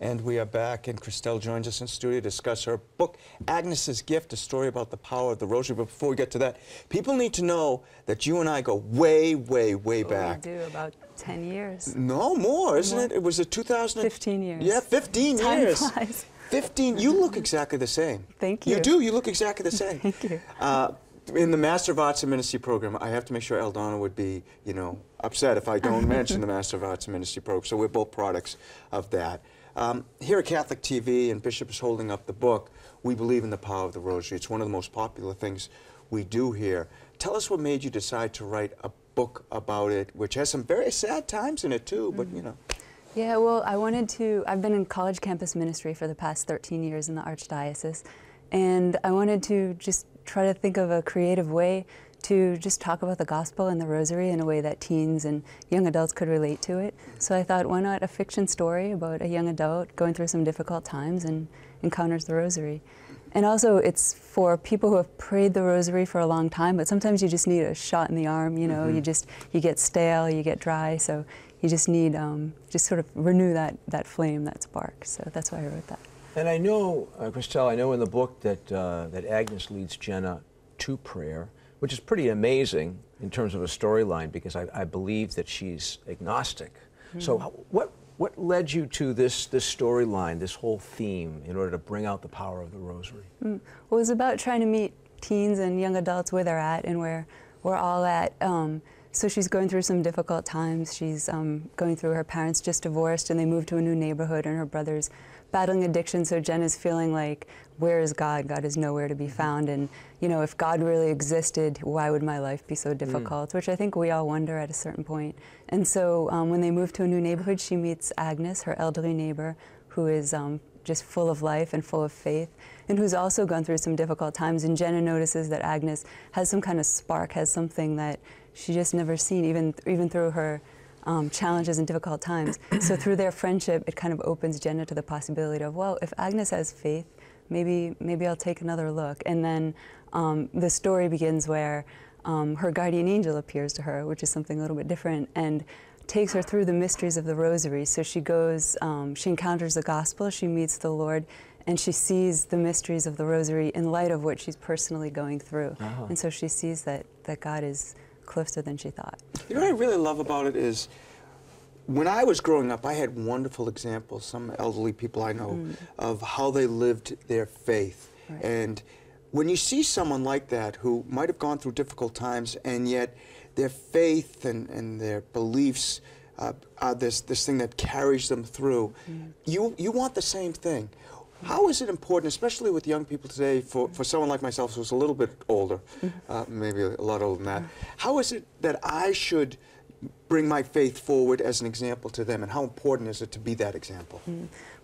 And we are back, and Kristelle joins us in studio to discuss her book, Agnes's Gift, a story about the power of the Rosary. But before we get to that, people need to know that you and I go way, way, way back. We do, about 10 years. No, more, isn't it? It was a 15 years. Yeah, 15 Time years. flies. 15. You look exactly the same. Thank you. You do. You look exactly the same. Thank you. In the Master of Arts and Ministry program, I have to make sure Eldona would be, you know, upset if I don't mention the Master of Arts and Ministry program. So we're both products of that. Here at Catholic TV, and Bishop is holding up the book, we believe in the power of the Rosary. It's one of the most popular things we do here. Tell us what made you decide to write a book about it, which has some very sad times in it too, but you know. Yeah, well, I've been in college campus ministry for the past 13 years in the Archdiocese, and I wanted to just try to think of a creative way to just talk about the gospel and the Rosary in a way that teens and young adults could relate to it. So I thought, why not a fiction story about a young adult going through some difficult times and encounters the Rosary. And also it's for people who have prayed the Rosary for a long time, but sometimes you just need a shot in the arm, you know, you get stale, you get dry, so you just need, just sort of renew that flame, that spark. So that's why I wrote that. And I know, Kristelle, I know in the book that, that Agnes leads Jenna to prayer, which is pretty amazing in terms of a storyline, because I believe that she's agnostic. So what led you to this storyline, this whole theme, in order to bring out the power of the Rosary? Well, it was about trying to meet teens and young adults where they're at and where we're all at. So she's going through some difficult times. She's going through, her parents just divorced and they moved to a new neighborhood, and her brother's battling addiction. So Jen is feeling like, where is God? God is nowhere to be found. And, you know, if God really existed, why would my life be so difficult? Which I think we all wonder at a certain point. And so when they move to a new neighborhood, she meets Agnes, her elderly neighbor, who is just full of life and full of faith, and who's also gone through some difficult times. And Jenna notices that Agnes has some kind of spark, has something that she just never seen, even through her challenges and difficult times. So through their friendship, it kind of opens Jenna to the possibility of, well, if Agnes has faith, maybe I'll take another look. And then the story begins where her guardian angel appears to her, which is something a little bit different, and takes her through the mysteries of the Rosary. So she goes, she encounters the gospel, she meets the Lord, and she sees the mysteries of the Rosary in light of what she's personally going through. And so she sees that God is closer than she thought. You know what I really love about it is, when I was growing up, I had wonderful examples, some elderly people I know, of how they lived their faith. Right. And when you see someone like that who might have gone through difficult times, and yet their faith and their beliefs are this thing that carries them through, you want the same thing. How is it important, especially with young people today, for someone like myself who's a little bit older, maybe a lot older than that, how is it that I should bring my faith forward as an example to them, and how important is it to be that example?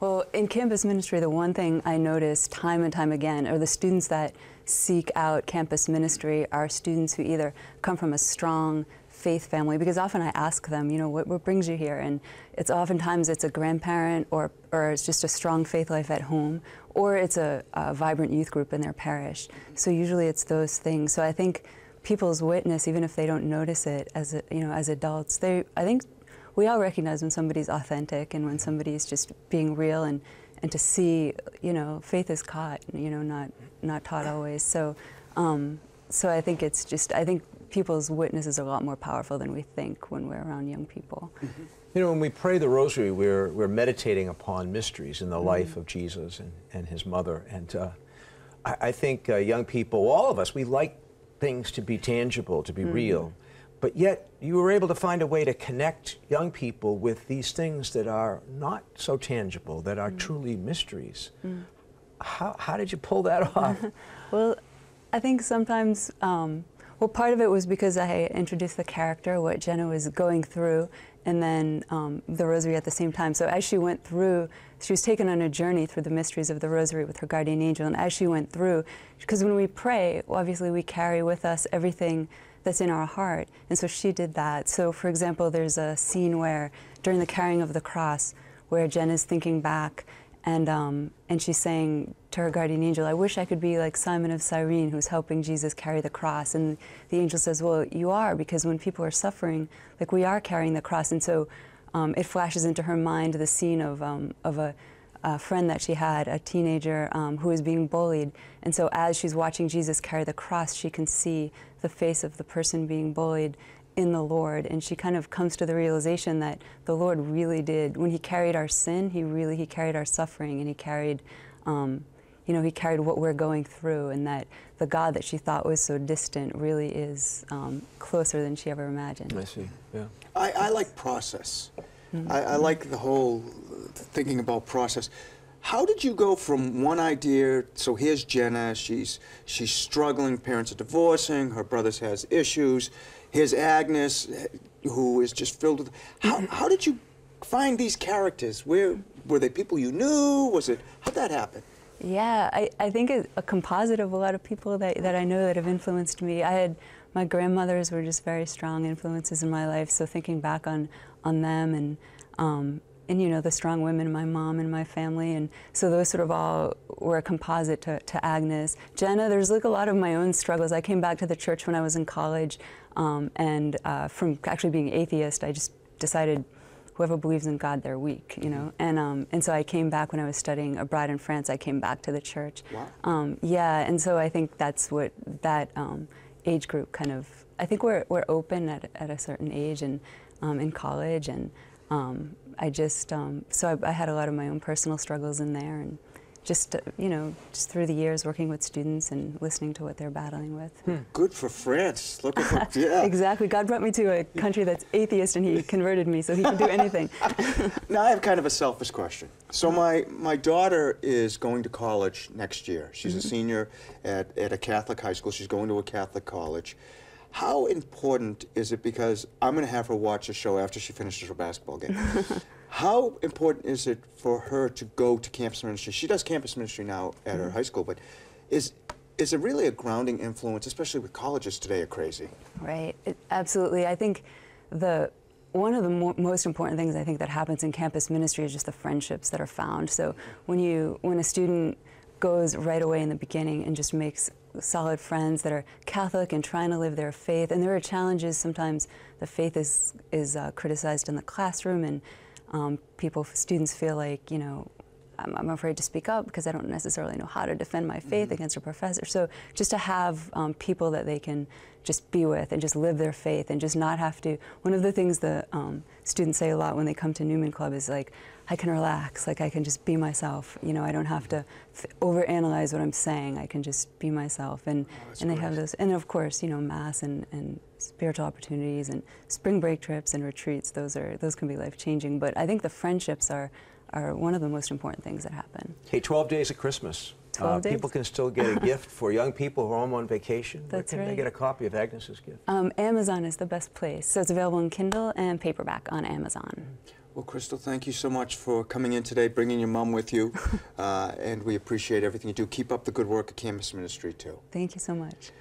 Well, in campus ministry, the one thing I notice time and time again are the students that seek out campus ministry are students who either come from a strong faith family, because often I ask them, you know, what brings you here? And it's oftentimes it's a grandparent, or it's just a strong faith life at home, or it's a vibrant youth group in their parish. So usually it's those things. So I think people's witness, even if they don't notice it as as adults, I think we all recognize when somebody's authentic and when somebody's just being real, and to see, you know, faith is caught, you know, not taught always. So so I think it's just, I think people's witnesses are a lot more powerful than we think when we're around young people. You know, when we pray the Rosary, we're meditating upon mysteries in the life of Jesus and his mother. And I think young people, all of us, we like things to be tangible, to be real. But yet, you were able to find a way to connect young people with these things that are not so tangible, that are truly mysteries. How did you pull that off? Well, I think sometimes, well, part of it was because I introduced the character, what Jenna was going through, and then the Rosary at the same time. So as she went through, she was taken on a journey through the mysteries of the Rosary with her guardian angel, and as she went through, because when we pray, obviously we carry with us everything that's in our heart, and so she did that. So for example, there's a scene where, during the carrying of the cross, where Jenna's thinking back, and she's saying to her guardian angel, I wish I could be like Simon of Cyrene, who's helping Jesus carry the cross. And the angel says, well, you are, because when people are suffering, like, we are carrying the cross. And so it flashes into her mind the scene of friend that she had, a teenager who was being bullied. And so as she's watching Jesus carry the cross, she can see the face of the person being bullied in the Lord. And she kind of comes to the realization that the Lord really did, when he carried our sin, he carried our suffering, and he carried, he carried what we're going through, and that the God that she thought was so distant really is closer than she ever imagined. I see, yeah. I like process. I like the whole thinking about process. How did you go from one idea, so here's Jenna, she's struggling, parents are divorcing, her brother has issues, here's Agnes, who is just filled with, how did you find these characters? Were they people you knew? How'd that happen? Yeah, I think it's a composite of a lot of people that I know that have influenced me. My grandmothers were just very strong influences in my life, so thinking back on them and the strong women, my mom and my family, and so those sort of all were a composite to Agnes. Jenna, there's like a lot of my own struggles. I came back to the church when I was in college, and from actually being atheist, I just decided whoever believes in God, they're weak, and so I came back when I was studying abroad in France. I came back to the church. Wow. Yeah, and so I think that's what that age group kind of. I think we're open at a certain age and in college, and I just so I had a lot of my own personal struggles in there, and just just through the years working with students and listening to what they're battling with. Good for France. Look at yeah. Exactly. God brought me to a country that's atheist, and he converted me, so he can do anything. Now I have kind of a selfish question. So my daughter is going to college next year. She's a senior at a Catholic high school. She's going to a Catholic college. How important is it, because I'm going to have her watch a show after she finishes her basketball game. How important is it for her to go to campus ministry? She does campus ministry now at her high school, but is it really a grounding influence, especially with colleges today are crazy? Right, absolutely. I think one of the most important things I think that happens in campus ministry is just the friendships that are found. So when a student goes right away in the beginning and just makes solid friends that are Catholic and trying to live their faith, and there are challenges. Sometimes the faith is criticized in the classroom, and students feel like, I'm afraid to speak up because I don't necessarily know how to defend my faith against a professor. So just to have people that they can just be with and just live their faith and just not have to. One of the things the students say a lot when they come to Newman Club is like, I can relax, like I can just be myself. I don't have to overanalyze what I'm saying. I can just be myself. And they have those, and of course, Mass and spiritual opportunities and spring break trips and retreats. Those can be life-changing. But I think the friendships are one of the most important things that happen. Hey, 12 days of Christmas. 12 days? People can still get a gift for young people who are home on vacation. That's Where can right. they get a copy of Agnes's gift? Amazon is the best place. So it's available in Kindle and paperback on Amazon. Well, Kristelle, thank you so much for coming in today, bringing your mom with you, and we appreciate everything you do. Keep up the good work at campus ministry, too. Thank you so much.